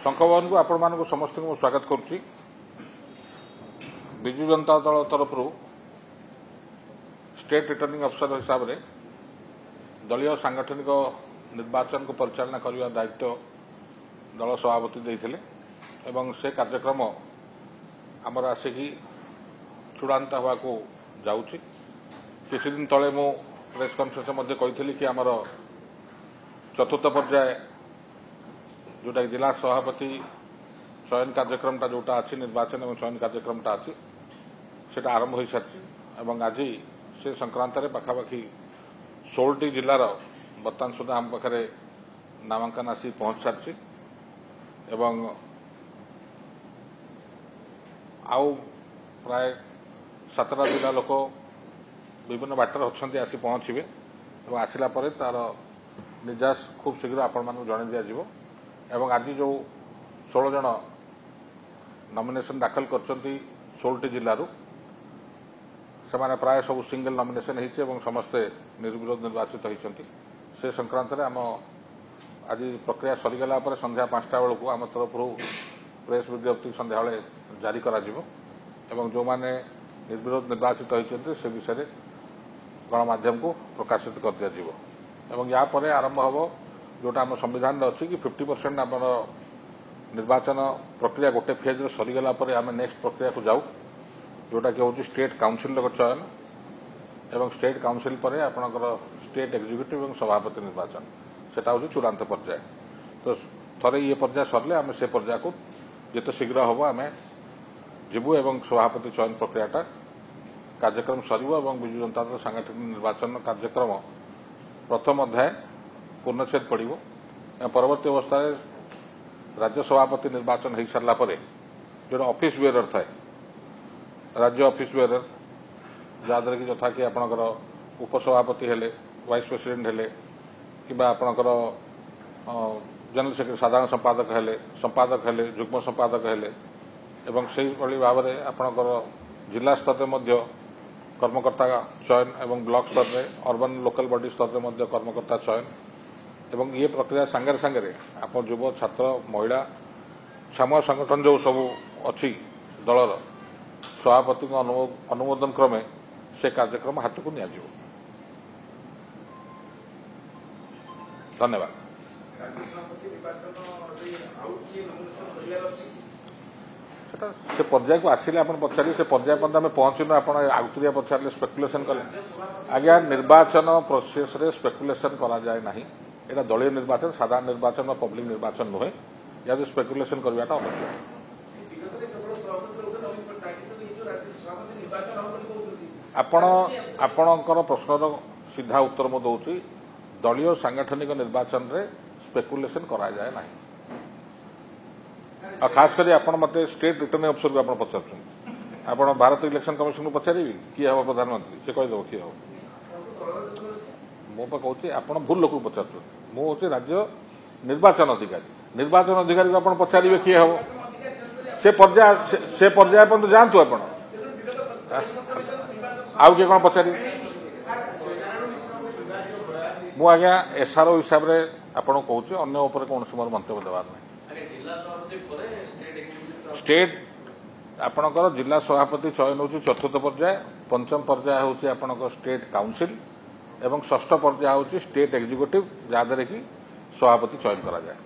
शंख भवन को आपण मानक समस्त स्वागत करुच्ची। विजु जनता दल तरफ स्टेट रिटर्निंग अफिसर हिसाब से दलीय सांगठनिक निर्वाचन को परिचालना करने दायित्व दल सभापति देते एवं से कार्यक्रम आमर आसिकी चूड़ांत हवा को जाऊँगी। किसी दिन तले मु प्रेस कॉन्फ्रेंस कही कि आमर चतुर्थ पर्याय जोटा जिला सभापति चयन कार्यक्रमटा जोटा अच्छी निर्वाचन और चयन कार्यक्रमटा अच्छी से आरंभ हो सारी और आज से संक्रांत पाखापाखि 16टी जिलार बर्तमान सुधा आम पाखे नामांकन आसी पहुंच सारी एवं आउ प्राय 7टा जिला लोक विभिन्न बाटर अच्छा आसी पहुँचे और आसला तार निर्यास खूब शीघ्र आपण मानक जन दिज्व एवं आज जो 16 जन नॉमिनेशन दाखल कर 16टी जिलूर से प्राय सब सिंगल नॉमिनेशन होती समस्ते निर्विरोध निर्वाचित होती से संक्रांत आम आज प्रक्रिया सरीगला संध्या 5टा बेलू आम तरफ प्रेस विज्ञप्ति संध्या जारी करा एवं जो माने निर्विरोध निर्वाचित होती से विषय गणमाध्यम को प्रकाशित कर दिया एवं या परे आरंभ हम जोटा आम संविधान अच्छी कि 50% आम निर्वाचन प्रक्रिया गोटे फेज सरीगला आम नेक्स्ट प्रक्रिया को जाऊ जोटा कि हूँ स्टेट काउंसिल चयन एवं स्टेट काउंसिल पर आपणकर स्टेट एग्जीक्यूटिव और सभापति निर्वाचन सेटा हूँ चूड़ांत पर्याय। तो थरे ये पर्याय सरले आम से पर्याय को जिते शीघ्र हम आम जीवु एवं सभापति चयन प्रक्रियाटा कार्यक्रम सर विजु जनता दल सांगठनिक निर्वाचन कार्यक्रम प्रथम अध्याय पूर्णछेद पड़ो परवर्ती अवस्था राज्य सभापति निर्वाचन हो सारापर जो ऑफिस बेयर थाए राज्य ऑफिस बेयर जहाँद्वारा कि यथा कि आपणकर उपसभापति हेले वाइस प्रेसिडेंट हेले कि आपणकर जनरल सेक्रेटरी साधारण संपादक हेले जुग्म संपादक हेले एवं से भाव में आपणकर जिला स्तर में कर्मकर्ता चयन एवं ब्लॉक स्तर में अर्बन लोकल बॉडी स्तर में कर्मकर्ता चयन एवं ये प्रक्रिया सांगे सांगे आप युव छात्र महिला छामुआ संगठन जो सब अच्छी दलर सभापति अनुमोदन क्रमे से कार्यक्रम हाथ को निया धन्यवाद। से पर्याय को आसिले आप पचारे से पर्याय पर्यंत आम पहुंचनु आप आउतरिया पचारे स्पेकुलेसन कले आज्ञा निर्वाचन प्रोसेस रे स्पेकुलेसन करा जाए नहीं एटा दलीय निर्वाचन साधारण निर्वाचन पब्लिक निर्वाचन नुहे या स्पेकुलेसन करवाटा अनुचित। आपणकर प्रश्नर सीधा उत्तर मु दौची दलीय सांगठनिक निर्वाचन रे स्पेकुलेसन करा जाए नहीं और खास कर आप मत स्टेट रिटर्निंग अफिसर को आप पचार आप भारत इलेक्शन कमिशन को पचारि किए हम प्रधानमंत्री से कहीदेव किए हम मो कहूँ आप भूल लोक पचार मुझे राज्य निर्वाचन अधिकारी को आप पचारे किए हम से पर्याय पर जातु आप आउ किए कौन पचारि मु आज्ञा एसआरओ हिसाब से आपको कहूँ अन्य कौन मोर मंतव्य देवार नहीं। स्टेट आपणकर जिला सभापति चयन हूँ चतुर्थ पर्याय पंचम पर्याय हूँ आपणकर स्टेट काउंसिल एवं षष्ठ पर्याय हूँ स्टेट एग्जीक्यूटिव जहाँद्वारा कि सभापति चयन करा जाए।